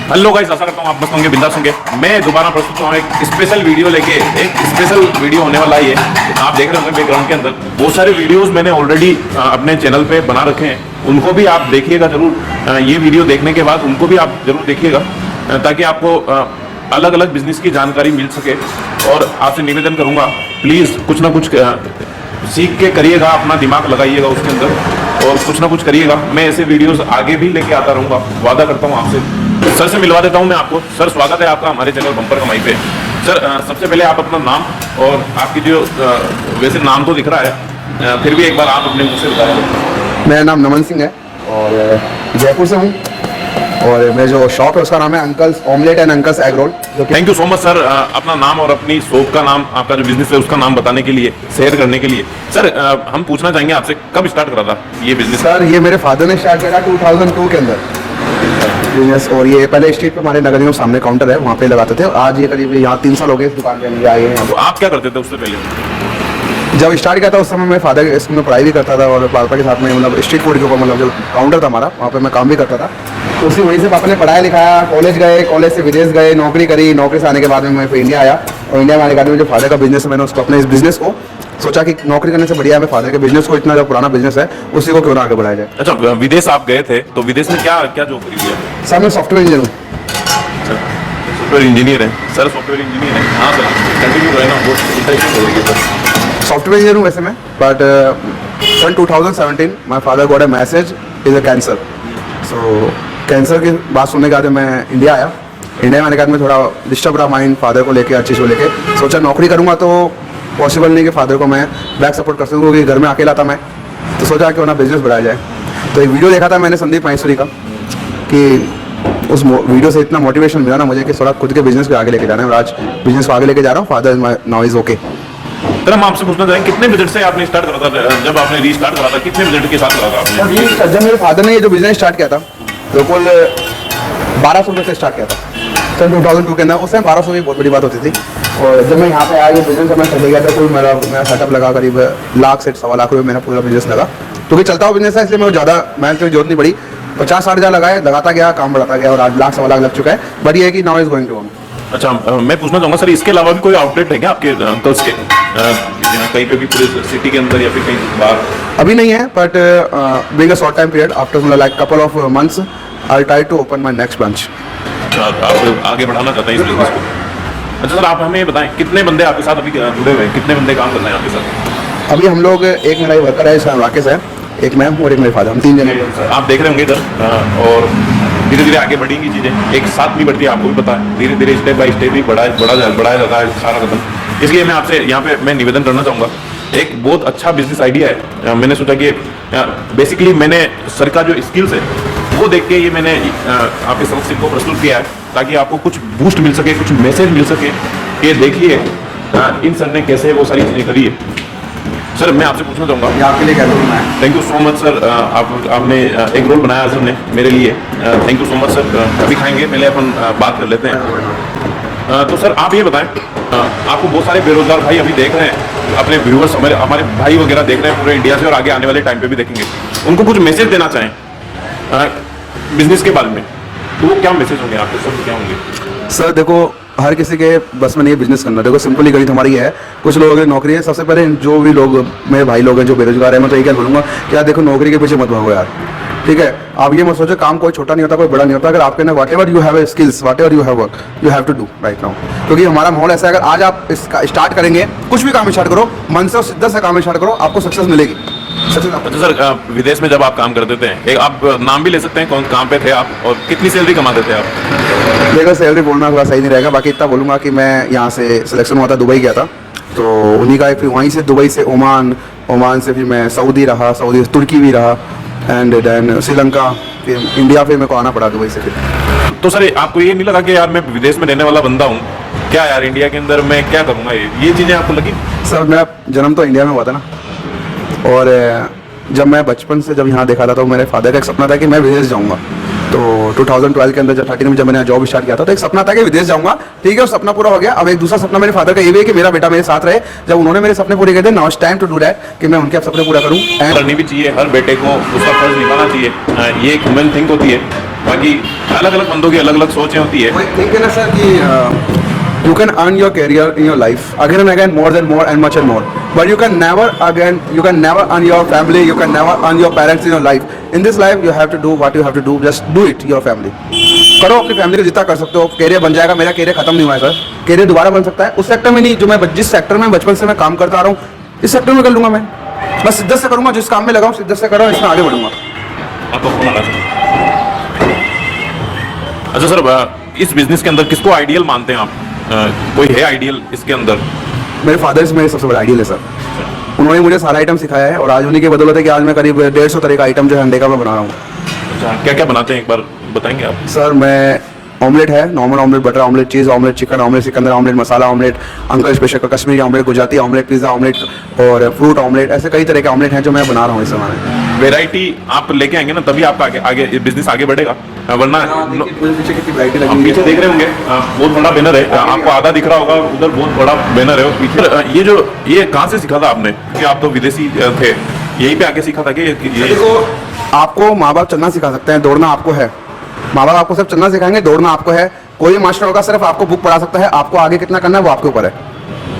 Hello guys, आशा करता हूँ आप मस्त होंगे, बिंदास होंगे। मैं दोबारा प्रस्तुत हूँ एक स्पेशल वीडियो लेके। एक स्पेशल वीडियो होने वाला है। आप देख रहे होंगे बैकग्राउंड के अंदर बहुत सारे वीडियोस मैंने ऑलरेडी अपने चैनल पे बना रखे हैं, उनको भी आप देखिएगा जरूर। ये वीडियो देखने के बाद उनको भी आप जरूर देखिएगा, ताकि आपको अलग अलग बिजनेस की जानकारी मिल सके। और आपसे निवेदन करूँगा, प्लीज़ कुछ ना कुछ सीख के करिएगा, अपना दिमाग लगाइएगा उसके अंदर और कुछ ना कुछ करिएगा। मैं ऐसे वीडियोस आगे भी लेके आता रहूँगा, वादा करता हूँ आपसे। सर से मिलवा देता हूँ मैं आपको। सर, स्वागत है आपका हमारे चैनल बम्पर कमाई पे। सर, सबसे पहले आप अपना नाम और आपकी जो वैसे नाम तो दिख रहा है, फिर भी एक बार आप अपने मुँह से बताएं। मेरा नाम नमन सिंह है और जयपुर से हूँ और मेरा जो शॉप है उसका नाम है uncle's omelette and uncle's egg roll. Thank you so much sir, अपना नाम और अपनी शॉप का नाम, आपका जो बिजनेस है उसका नाम बताने के लिए, शेयर करने के लिए। सर, हम पूछना चाहेंगे आपसे, कब स्टार्ट करा था ये बिजनेस? सर, ये मेरे फादर ने स्टार्ट करा 2002 के अंदर बिजनेस। और ये पहले स्ट्रीट पे हमारे नगर निगम सामने काउंटर है, वहाँ पे लगाते थे। और आज ये करीब यहाँ 3 साल हो गए इस दुकान पे आए हैं। तो आप क्या करते थे उससे पहले? जब स्टार्ट किया था उस समय मैं फादर स्कूल में पढ़ाई भी करता था और पापा के साथ में मतलब स्ट्रीट फूड के ऊपर मतलब जो काउंटर था हमारा, वहाँ पे मैं काम भी करता था। तो उसी वहीं से पापा ने पढ़ाया लिखाया, कॉलेज गए, कॉलेज से विदेश गए, नौकरी करी। नौकरी से आने के बाद में मैं फिर इंडिया आया और इंडिया में आने के बाद में जो फादर का बिजनेस है, मैंने उसको अपने इस बिजनेस को सोचा कि नौकरी करने से बढ़िया है फादर के बिजनेस को, इतना जो पुराना बिजनेस है उसी को क्यों ना आगे बढ़ाया जाए। अच्छा, विदेश आप गए थे तो विदेश में क्या क्या जॉब करी है? सर, मैं सॉफ्टवेयर इंजीनियर हूँ। सॉफ्टवेयर इंजीनियर है सर? सॉफ्टवेयर इंजीनियर है, हाँ सर, कंटिन्यू करें ना, बहुत इंटरेस्टिंग हो रही है सर। सॉफ्टवेयर इंजीनियर हूँ वैसे मैं, बट सन 2017 my father got a message is a cancer. सो कैंसर की बात सुनने के बाद मैं इंडिया आया। इंडिया में आने के बाद में थोड़ा डिस्टर्ब रहा माइंड फादर को लेकर, हर चीज़ को लेकर। सोचा नौकरी करूँगा तो पॉसिबल नहीं कि फादर को मैं बैक सपोर्ट कर सकूँ, क्योंकि घर में अकेला था मैं। तो सोचा कि ना बिजनेस बढ़ाया जाए। तो एक वीडियो देखा था मैंने संदीप माहेश्वरी का, कि उस वीडियो से इतना मोटिवेशन मिला ना मुझे कि थोड़ा खुद के बिजनेस को आगे लेके जाना है। और आज बिजनेस को आगे लेके जा रहा हूँ। Father now is okay. Sir, हम आपसे पूछना चाहेंगे, कितने बजट से आपने स्टार्ट करा था? जब आपने रीस्टार्ट करा था कितने बजट के साथ करा था आपने? जब मेरे फादर ने ये जो बिजनेस स्टार्ट किया था बिल्कुल 1200 रुपये से स्टार्ट किया था सन 2002 के अंदर। उस टाइम 1200 भी बहुत बड़ी बात होती थी। और जब मैं यहाँ पे आया, ये बिजनेस मैं चले गया था, कोई मेरा सेटअप लगा करीब लाख से 1.25 लाख रुपये मेरा पूरा बिजनेस लगा। क्योंकि चलता हुआ बिजनेस है, इसलिए मैं ज़्यादा मेहनत की जरूरत नहीं पड़ी। 50-60 हज़ार लगाता गया, काम बढ़ाता गया और आज लाख 1.25 लाख लग चुका है। बट ये है कि now is going to on. अच्छा, मैं पूछना चाहूँगा सर, इसके अलावा भी कोई आउटलेट है क्या आपके अंकल्स के, कहीं पे भी पूरे सिटी के अंदर या फिर कहीं बाहर? अभी नहीं है, but being a short time period after like couple of months I try to open my next branch. आप आगे बढ़ाना चाहते हैं इस बिजनेस को? अच्छा सर, आप हमें ये बताएं, कितने बंदे आपके साथ अभी जुड़े हुए हैं, कितने बंदे काम कर रहे हैं आपके साथ? अभी हम लोग, एक मेरा वर्कर है राकेश है, एक मैम और एक मेरे फादर, हम 3 जने। आप देख रहे होंगे इधर, और धीरे धीरे आगे बढ़ेंगी चीज़ें, एक साथ भी बढ़ती है, आपको भी पता है। धीरे धीरे स्टेप बाय स्टेप भी बढ़ाया जाता है सारा कदम। इसलिए मैं आपसे यहाँ पे मैं निवेदन करना चाहूँगा, एक बहुत अच्छा बिजनेस आइडिया है। मैंने सोचा कि बेसिकली मैंने सर का जो स्किल्स है वो देख के ये मैंने आपके समक्ष इनको प्रस्तुत किया है, ताकि आपको कुछ बूस्ट मिल सके, कुछ मैसेज मिल सके कि देखिए इन सर ने कैसे वो सारी चीज़ें करी है। सर, मैं आपसे पूछना चाहूँगा, आपके लिए क्या रोल बनाया? Thank you so much sir, आपने एक रोल बनाया सर ने मेरे लिए। Thank you so much sir. अभी खाएंगे, पहले अपन बात कर लेते हैं। तो सर, आप ये बताएं, आपको बहुत सारे बेरोजगार भाई अभी देख रहे हैं, अपने व्यूअर्स हमारे भाई वगैरह देख रहे हैं पूरे इंडिया से, और आगे आने वाले टाइम पे भी देखेंगे। उनको कुछ मैसेज देना चाहें बिजनेस के बारे में, तो वो क्या मैसेज होंगे आपके सर, क्या होंगे? सर देखो, हर किसी के बस में नहीं बिजनेस करना। देखो, सिंपली गणित हमारी है, कुछ लोगों की नौकरी है। सबसे पहले जो भी लोग मेरे भाई लोग हैं जो बेरोजगार हैं, मैं तो ये क्या बोलूँगा कि यार देखो, नौकरी के पीछे मत भागो यार, ठीक है? आप ये मत सोचो, काम कोई छोटा नहीं होता, कोई बड़ा नहीं होता। अगर आपके ना whatever you have skills, whatever you have work, you have to do right now. क्योंकि हमारा माहौल ऐसा है, अगर आज आप इसका स्टार्ट करेंगे, कुछ भी काम स्टार्ट करो, मन से और शिद्दत से काम स्टार्ट करो, आपको सक्सेस मिलेगी। अच्छा सर, विदेश में जब आप काम करते थे, एक आप नाम भी ले सकते हैं, कौन कहाँ पे थे आप और कितनी सैलरी कमाते थे आप? देखो, सैलरी बोलना थोड़ा सही नहीं रहेगा, बाकी इतना बोलूँगा कि मैं यहाँ से सिलेक्शन हुआ था, दुबई गया था, तो उन्हीं का फिर वहीं से दुबई से ओमान, ओमान से फिर मैं सऊदी रहा, सऊदी से तुर्की भी रहा, एंड देन श्रीलंका, फिर इंडिया, फिर मेरे को आना पड़ा दुबई से फिर। तो सर, आपको ये नहीं लगा कि यार मैं विदेश में रहने वाला बंदा हूँ, क्या यार इंडिया के अंदर मैं क्या करूँगा, ये चीज़ें आपको लगी? सर, मेरा जन्म तो इंडिया में हुआ था ना, और जब मैं बचपन से जब यहाँ देखा था तो मेरे फादर का एक सपना था कि मैं विदेश जाऊँगा। तो 2012 के अंदर जब 13 में जब मैंने जॉब स्टार्ट किया था, तो एक सपना था कि विदेश जाऊँगा, ठीक है, वो सपना पूरा हो गया। अब एक दूसरा सपना मेरे फादर का ये भी है कि मेरा बेटा मेरे साथ रहे। जब उन्होंने मेरे सपने पूरे कर दिए, now it's time to do that, कि मैं उनके सपने पूरा करूँ। करनी भी चाहिए, हर बेटे को उसका फर्ज निभाना चाहिए, ये एक ह्यूमन थिंग होती है। बाकी अलग अलग बंदों की अलग अलग सोचें होती है। थिंक है ना सर कि you can earn your career in your life again and again more and much and more, but you can never earn your family, you can never earn your parents in your life. In this life you have to do what you have to do, just do it your family. करो अपनी family को जितना कर सकते हो। Career बन जाएगा, मेरा कैरियर खत्म नहीं हुआ है सर, कैरियर दोबारा बन सकता है उस सेक्टर में नहीं जो मैं जिस सेक्टर में बचपन से मैं काम करता आ रहा हूँ इस सेक्टर में कर लूंगा। मैं बस शिद्दत से करूंगा, जिस काम में लगाऊं शिद्दत से करूँ, इसमें आगे बढ़ूंगा। आपको फोन आ रहा है। अच्छा सर, इस बिजनेस के अंदर किसको आइडियल मानते हैं आप? कोई है आइडियल इसके अंदर? मेरे फादर मेरे सबसे बड़ा आइडियल है सर। उन्होंने मुझे सारा आइटम सिखाया है और आज उन्हीं की बदौलत है कि आज मैं करीब 150 तरह का आइटम जो है अंडे का मैं बना रहा हूँ। अच्छा, क्या क्या बनाते हैं एक बार बताएंगे आप? सर मैं ऑमलेट है, normal omelette, butter omelette, cheese omelette, chicken omelette, Sikandar omelette, masala omelette, uncle special का Kashmiri omelette, Gujarati omelette, pizza omelette और फ्रूट ऑमलेट, ऐसे कई तरह के ऑमलेट हैं जो मैं बना रहा हूँ इस समय। वैरायटी आप लेके आएंगे ना तभी आपका आगे बिजनेस आगे बढ़ेगा, वरना हम पीछे देख रहे होंगे बहुत बड़ा बैनर है, आपको आधा दिख रहा होगा, उधर बहुत बड़ा बैनर है पीछे। ये कहाँ से सीखा था आपने? कि आप तो विदेशी थे, यहीं पे आके सीखा था कि देखो आपको माँ बाप चलना सिखा सकते हैं, दौड़ना आपको है। माँ बाप आपको सिर्फ चलना सिखाएंगे, दौड़ना आपको है। कोई मास्टर होगा सिर्फ आपको बुक पढ़ा सकता है, आपको आगे कितना करना है वो आपके ऊपर है।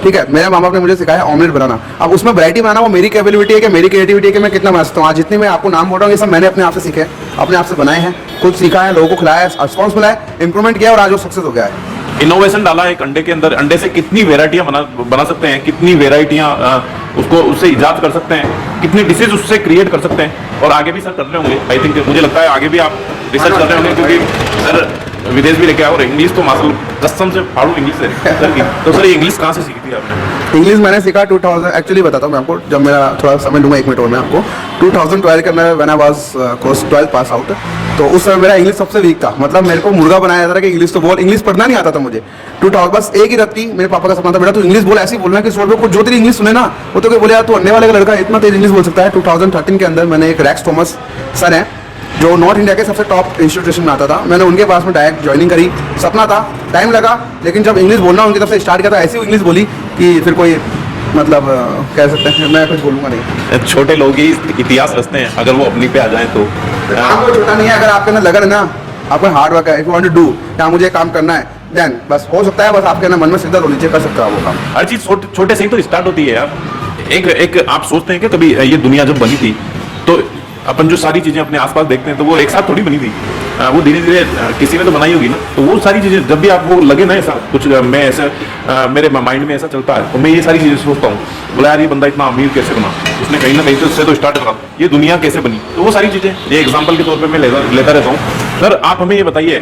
ठीक है, मेरे माँ बाप ने मुझे सिखाया ऑमलेट बनाना, अब उसमें वैरायटी बनाना वो मेरी कैपेबिलिटी है कि मेरी क्रिएटिविटी है कि मैं कितना बना सकता हूँ। आज जितनी मैं आपको नाम बोल रहा हूँ ये सब मैंने अपने आप से सीखे, अपने आप से बनाए हैं, खुद सीखा है, लोगों को खिलाया, रिस्पॉन्स मिला है, इंप्रूवमेंट किया और आज वो सक्सेस हो गया है। इनोवेशन डाला एक अंडे के अंदर, अंडे से कितनी वेराइटियां बना सकते हैं, कितनी वेराइटियां उसको उससे इजाद कर सकते हैं, कितनी डिशेज उससे क्रिएट कर सकते हैं। और आगे भी सर कर रहे होंगे, आई थिंक मुझे लगता है आगे भी आप रिसर्च कर रहे होंगे, क्योंकि सर विदेश भी लेके आओ और इंग्लिश तो माशाल्लाह कसम से फाड़ू इंग्लिश है सर की। तो सर ये इंग्लिश कहाँ से सीखी थी आपने? इंग्लिश मैंने सीखा 2000, एक्चुअली बताता हूँ मैं आपको, जब मेरा थोड़ा समय लूँगा 1 मिनट और मैं आपको। 2012 के अंदर when I was course 12 pass out, तो उस समय मेरा इंग्लिश सबसे वीक था। मतलब मेरे को मुर्गा बनाया जाता था कि इंग्लिश तो बोल, इंग्लिश पढ़ना नहीं आता था मुझे। 2000 बस एक ही रत्ती मेरे पापा का सपना था, बेटा तू इंग्लिश बोल, ऐसी बोलना कि सोच को जो तेरी इंग्लिश सुने ना वो तो कोई बोले यार तू अन्य वाले का लड़का इतना तेज इंग्लिश बोल सकता है। 2013 के अंदर मैंने एक रैक्स थॉमस सर हैं जो नॉर्थ इंडिया के सबसे टॉप इंस्टीट्यूशन में आता था, मैंने उनके पास में डायरेक्ट ज्वाइनिंग करी। सपना था, टाइम लगा, लेकिन जब इंग्लिश बोलना उनकी तरफ से स्टार्ट किया था ऐसी इंग्लिश बोली कि फिर कोई मतलब कह सकते हैं मैं कुछ बोलूँगा नहीं। छोटे लोग ही इतिहास रचते हैं, अगर वो अपनी पे आ जाए तो। आपको छोटा नहीं है, अगर आपके अंदर लगन है ना, आपको हार्ड वर्क है, if you want to do, या मुझे काम करना है, देन बस हो सकता है, बस आपके अंदर मन में सिद्दत होनी चाहिए, कर सकते हो वो काम। हर चीज छोटे से ही तो स्टार्ट होती है यार। एक आप सोचते हैं कि कभी ये दुनिया जब बनी थी तो अपन जो सारी चीजें अपने आसपास देखते हैं तो वो एक साथ थोड़ी बनी थी, वो धीरे धीरे किसी ने तो बनाई होगी ना। तो वो सारी चीजें जब भी आपको लगे ना ऐसा कुछ, मैं ऐसा मेरे माइंड में ऐसा चलता है तो मैं ये सारी चीजें सोचता हूँ, बोला यार ये बंदा इतना अमीर कैसे बना, उसने कहीं ना कहीं तो उससे तो स्टार्ट करा, ये दुनिया कैसे बनी। तो वो सारी चीजें ये एग्जाम्पल के तौर पर मैं लेता रहता हूँ। सर आप हमें ये बताइए,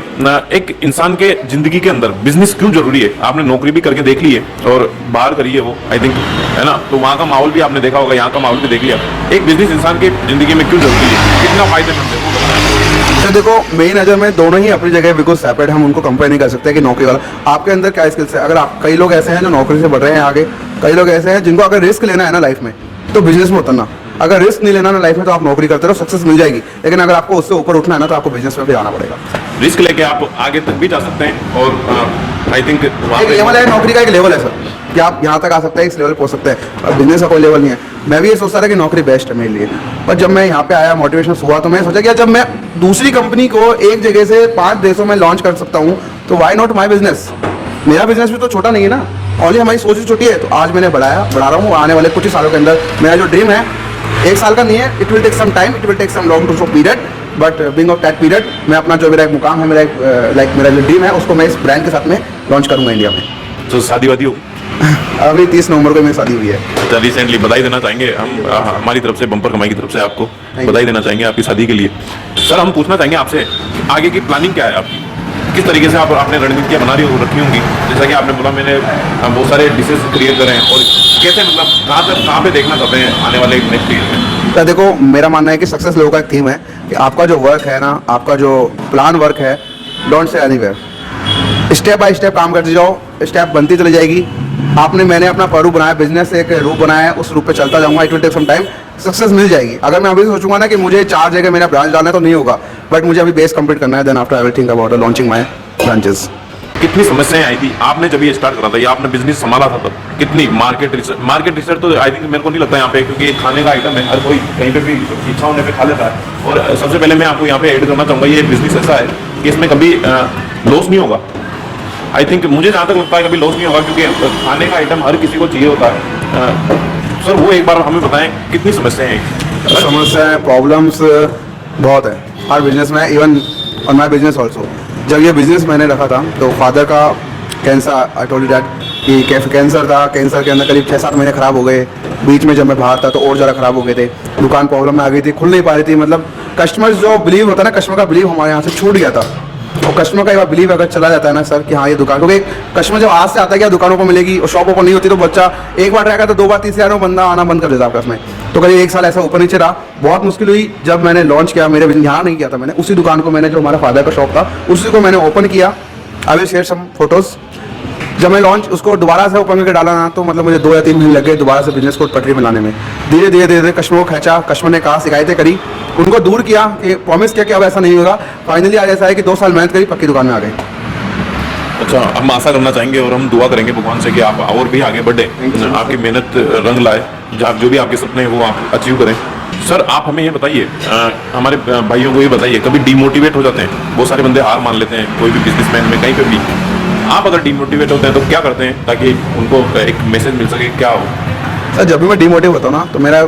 एक इंसान के जिंदगी के अंदर बिजनेस क्यों जरूरी है? आपने नौकरी भी करके देख ली है और बाहर करी है वो, आई थिंक है ना, तो वहाँ का माहौल भी आपने देखा होगा, यहाँ का माहौल भी देख लिया। एक बिजनेस इंसान की जिंदगी में क्यों जरूरी है, कितना फायदेमंद है? तो देखो मेरी नज़र में दोनों ही अपनी जगह बिल्कुल सेपरेट, हम उनको कंपेयर नहीं कर सकते कि नौकरी वाला आपके अंदर क्या स्किल्स है। अगर आप, कई लोग ऐसे हैं जो नौकरी से बढ़ रहे हैं आगे, कई लोग ऐसे हैं जिनको अगर रिस्क लेना है ना लाइफ में तो बिजनेस में उतरना, अगर रिस्क नहीं लेना ना लाइफ में तो आप नौकरी करते रहो, सक्सेस मिल जाएगी, लेकिन अगर आपको उससे ऊपर उठना है ना तो आपको बिजनेस में भी आना पड़ेगा। रिस्क लेके आप आगे तक भी जा सकते हैं और आई थिंक एक लेवल है, नौकरी का एक लेवल है सर कि आप यहाँ तक आ सकते हैं, इस लेवल पहुँच सकते हैं, और बिजनेस का कोई लेवल नहीं है। मैं भी ये सोचता था कि नौकरी बेस्ट है मेरे लिए, पर जब मैं यहाँ पे आया, मोटिवेशन हुआ, तो मैं सोचा कि जब मैं दूसरी कंपनी को एक जगह से 5 देशों में लॉन्च कर सकता हूँ तो व्हाई नॉट माई बिजनेस। मेरा बिजनेस भी तो छोटा नहीं है ना, ओनली हमारी सोच ही छोटी है। तो आज मैंने बढ़ा रहा हूँ, आने वाले कुछ ही सालों के अंदर मेरा जो ड्रीम है 1 साल का नहीं है, it will take some time, it will take some long to period, but being of that period मैं अपना जो मेरा एक मुकाम है, मेरा एक मेरा जो ड्रीम है उसको मैं इस ब्रांड के साथ में लॉन्च करूँगा इंडिया में। तो शादी वादी हो अभी 30 नवंबर को मेरी शादी हुई है। अच्छा, रिसेंटली बधाई देना चाहेंगे हम, हमारी तरफ से, बम्पर कमाई की तरफ से आपको बधाई देना चाहेंगे आपकी शादी के लिए। सर हम पूछना चाहेंगे आपसे आगे की प्लानिंग क्या है आपकी, किस तरीके से आप आपने रणनीतियाँ बना रखी होंगी? जैसा कि आपने बोला मैंने बहुत सारे डिशेज क्रिएट करे हैं, और कैसे मतलब कहाँ पे देखना चाहते हैं आने वाले नेक्स्ट ईयर में? तो देखो मेरा मानना है कि सक्सेस लोगों का एक थीम है कि आपका जो वर्क है ना, आपका जो प्लान वर्क है, don't say anywhere, step by step काम करते जाओ, स्टेप बनती चली जाएगी। मैंने अपना परू बनाया, बिजनेस एक रूप बनाया है, उस रूप पे चलता जाऊंगा, it will take some time, success मिल जाएगी। अगर मैं अभी सोचूंगा ना कि मुझे 4 जगह मेरा ब्रांच डालना है तो नहीं होगा, बट मुझे अभी बेस कंप्लीट करना है, then after I will think about launching my branches. कितनी समस्याएं आई थी आपने जब ये स्टार्ट करा था या आपने बिजनेस संभाला था तब? कितनी मार्केट रिसर्च तो आई थिंक मेरे को नहीं लगता यहाँ पे, क्योंकि ये खाने का आइटम है, हर कोई कहीं पे भी इच्छा होने पे खा लेता है। और सबसे पहले मैं आपको यहाँ पे ऐड करना चाहूँगा, ये बिजनेस ऐसा है कि इसमें कभी लॉस नहीं होगा। आई थिंक मुझे जहाँ तक लगता है कभी लॉस नहीं होगा, क्योंकि खाने का आइटम हर किसी को चाहिए होता है। सर वो एक बार हमें बताएं कितनी समस्याएं हैं? समस्याएं प्रॉब्लम्स बहुत है हर बिजनेस में, even on my business also. जब ये बिजनेस मैंने रखा था तो फादर का cancer, I told you that कि कैंसर था। कैंसर के अंदर करीब 6-7 महीने खराब हो गए। बीच में जब मैं बाहर था तो और ज़्यादा खराब हो गए थे। दुकान प्रॉब्लम में आ गई थी, खुल नहीं पा रही थी। मतलब कस्टमर्स जो बिलीव होता है ना, कस्टमर का बिलीव हमारे यहाँ से छूट गया था। और कस्टमर का एक बार बिलीव अगर चला जाता है ना सर कि हाँ ये दुकान, क्योंकि कस्टमर जब आज से आता है कि दुकानों पर मिलेगी और शॉप ओपन नहीं होती, तो बच्चा एक बार ट्राई करता, 2 बार 3 बार बंदा आना बंद कर देता आपस में। तो करीब 1 साल ऐसा ऊपर नीचे रहा। बहुत मुश्किल हुई जब मैंने लॉन्च किया। मेरे यहाँ नहीं किया था मैंने, उसी दुकान को मैंने, जो हमारा फादर का शॉप था उसी को मैंने ओपन किया। I will share some photos. जब मैं लॉन्च उसको दोबारा से ओपन करके डाला ना, तो मतलब मुझे 2 या 3 महीने लग गए दोबारा से बिजनेस को पटरी में लाने में। धीरे धीरे कस्टमर को खींचा, कस्टमर ने कहा, शिकायतें करी, उनको दूर किया, कि प्रॉमिस किया कि अब ऐसा नहीं होगा। फाइनली आज ऐसा है कि 2 साल मेहनत करी, पक्की दुकान में आ गए। अच्छा, हम आशा करना चाहेंगे और हम दुआ करेंगे भगवान से कि आप और भी आगे बढ़े, आपकी मेहनत रंग लाए, जो भी आपके सपने हैं वो आप अचीव करें। सर आप हमें ये बताइए, हमारे भाइयों को ये बताइए, कभी डीमोटिवेट हो जाते हैं? बहुत सारे बंदे हार मान लेते हैं कोई भी बिजनेसमैन में, कहीं पे भी। आप अगर डीमोटिवेट होते हैं तो क्या करते हैं ताकि उनको एक मैसेज मिल सके? क्या हो सर, जब भी मैं डीमोटिव होता हूँ ना, तो मेरा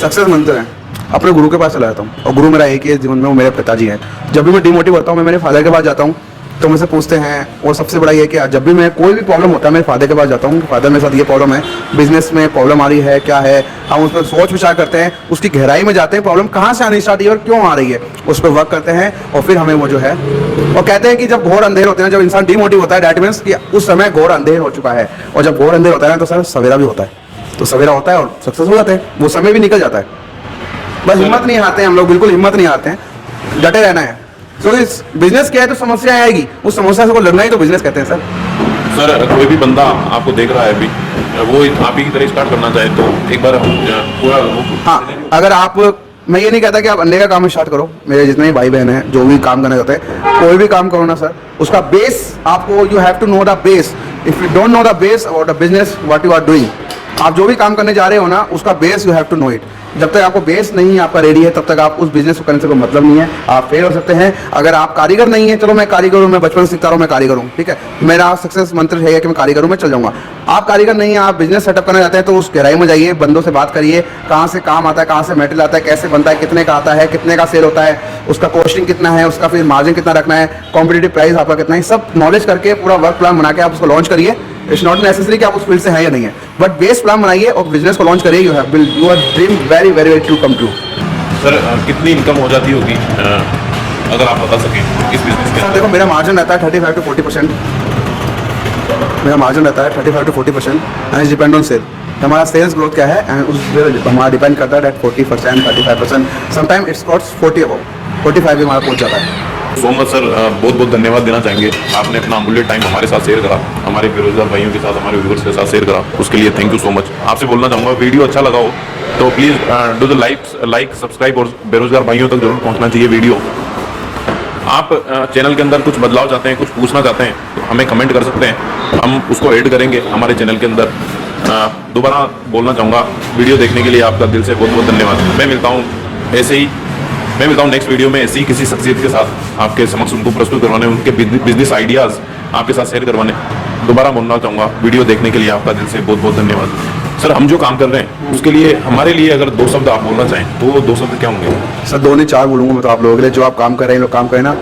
सक्सेस मंत्र है अपने गुरु के पास चला जाता हूँ। और गुरु मेरा एक ही है जीवन में, वो मेरे पिताजी हैं। जब भी मैं डीमोटिव होता हूँ, मैं मेरे फादर के पास जाता हूँ, तो मुझसे पूछते हैं। और सबसे बड़ा ये कि जब भी मैं कोई भी प्रॉब्लम होता है, मेरे फादर के पास जाता हूँ, फादर मेरे साथ ये प्रॉब्लम है, बिजनेस में प्रॉब्लम आ रही है, क्या है। हम उस पर सोच विचार करते हैं, उसकी गहराई में जाते हैं, प्रॉब्लम कहाँ से आनी स्टार्ट हुई और क्यों आ रही है, उस पर वर्क करते हैं। और फिर हमें वो जो है, और कहते हैं कि जब घोर अंधेर होते हैं, जब इंसान डीमोटिव होता है, दैट मीन्स कि उस समय घोर अंधेर हो चुका है। और जब घोर अंधेर होता है ना, तो सर सवेरा भी होता है। तो सवेरा होता है और सक्सेस हो जाते हैं, वो समय भी निकल जाता है। बस हिम्मत नहीं हारते हैं हम लोग, बिल्कुल हिम्मत नहीं हारते हैं, डटे रहना है। तो इस बिजनेस क्या है, तो समस्या आएगी, उस समस्या से को लड़ना ही तो बिजनेस कहते हैं सर। सर कोई भी बंदा आपको देख रहा है अभी, वो आप ही की तरह स्टार्ट करना चाहे तो एक बार हम पूरा, हाँ, अगर आप, मैं ये नहीं कहता कि आप अंडे का काम स्टार्ट करो। मेरे जितने भी भाई बहन हैं जो भी काम करना चाहते हैं, कोई भी काम करो ना सर, उसका बेस आपको, you have to know the base. If you don't know the base about the business what you are doing, आप जो भी काम करने जा रहे हो ना, उसका base you have to know it. जब तक आपको बेस नहीं आपका रेडी है, तब तक आप उस बिजनेस को करने से कोई मतलब नहीं है। आप फेल हो सकते हैं। अगर आप कारीगर नहीं है, चलो मैं कारीगर हूँ, मैं बचपन से सीखता रहा हूँ, मैं कारीगर हूँ, ठीक है, मेरा सक्सेस मंत्र है कि मैं कारीगर हूँ, मैं चल जाऊँगा। आप कारीगर नहीं है, आप बिजनेस सेटअप करना चाहते हैं, तो उस गहराई में जाइए, बंदों से बात करिए, कहाँ से काम आता है, कहाँ से मेटेरियल आता है, कैसे बनता है, कितने का आता है, कितने का सेल होता है, उसका कॉस्टिंग कितना है, उसका फिर मार्जिन कितना रखना है, कॉम्पिटिटिव प्राइस आपका कितना है, सब नॉलेज करके पूरा वर्क प्लान बना के आप उसको लॉन्च करिए। इट्स नॉट नेसेसरी कि आप उस फील्ड से हैं या नहीं है, बट बेस प्लान बनाइए और बिजनेस को लॉन्च करिए। You have build your dream very very very to come true. Sir कितनी इनकम हो जाती होगी अगर आप बता सकें इस बिजनेस के? सर देखो, मेरा मार्जिन रहता है 35 to 40%। मेरा मार्जिन रहता है 35 to 40% and depend on sale. हमारा सेल्स ग्रोथ क्या है एंड उस पर हमारा डिपेंड करता है। 40%, 35%, समटाइम इट्स कॉस्ट 40 अबव 45 भी हमारा पहुंच जाता है। सो मच सर, बहुत बहुत धन्यवाद देना चाहेंगे। आपने अपना अमूल्य टाइम हमारे साथ शेयर करा, हमारे बेरोजगार भाइयों के साथ, हमारे व्यूअर्स के साथ शेयर करा, उसके लिए थैंक यू सो मच। आपसे बोलना चाहूँगा, वीडियो अच्छा लगा हो तो please do the like subscribe, और बेरोजगार भाइयों तक जरूर पहुँचना चाहिए वीडियो। आप चैनल के अंदर कुछ बदलाव चाहते हैं, कुछ पूछना चाहते हैं, तो हमें कमेंट कर सकते हैं, हम उसको ऐड करेंगे हमारे चैनल के अंदर। दोबारा बोलना चाहूँगा, वीडियो देखने के लिए आपका दिल से बहुत बहुत धन्यवाद। मैं मिलता हूँ नेक्स्ट वीडियो में ऐसी किसी शख्सियत के साथ आपके समक्ष उनको प्रस्तुत करवाने, उनके बिजनेस आइडियाज़ आपके साथ शेयर करवाने। दोबारा बोलना चाहूँगा, वीडियो देखने के लिए आपका दिल से बहुत बहुत धन्यवाद। सर हम जो काम कर रहे हैं उसके लिए, हमारे लिए अगर 2 शब्द आप बोलना चाहें तो वो 2 शब्द क्या होंगे? सर 2 नहीं 4 बोलूँगा मैं तो आप लोगों के लिए। जो आप काम कर रहे हैं, लोग काम करें ना,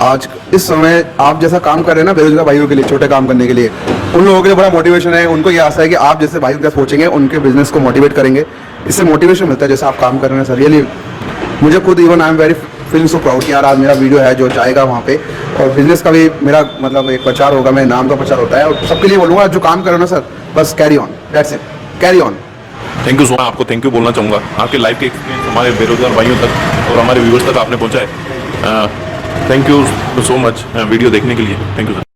आज इस समय आप जैसा काम कर रहे हैं ना बेरोजगार भाइयों के लिए, छोटे काम करने के लिए, उन लोगों के लिए बड़ा मोटिवेशन है। उनको ये आशा है कि आप जैसे भाइयों के साथ सोचेंगे, उनके बिजनेस को मोटिवेट करेंगे, इससे मोटिवेशन मिलता है। जैसे आप काम कर रहे हैं सर, रियली मुझे खुद even I am very feeling so proud कि यार आज मेरा वीडियो है जो जाएगा वहाँ पे, और बिजनेस का भी मेरा मतलब एक प्रचार होगा, मेरे नाम का प्रचार होता है। और सबके लिए बोलूँगा जो काम कर रहे हो ना सर, बस carry on, that's it, carry on. Thank you so much. आपको थैंक यू बोलना चाहूँगा, आपके लाइफ के एक्सपीरियंस हमारे बेरोजगार भाइयों तक और हमारे व्यूअर्स तक आपने पहुँचाए। Thank you so much video देखने के लिए। Thank you sir.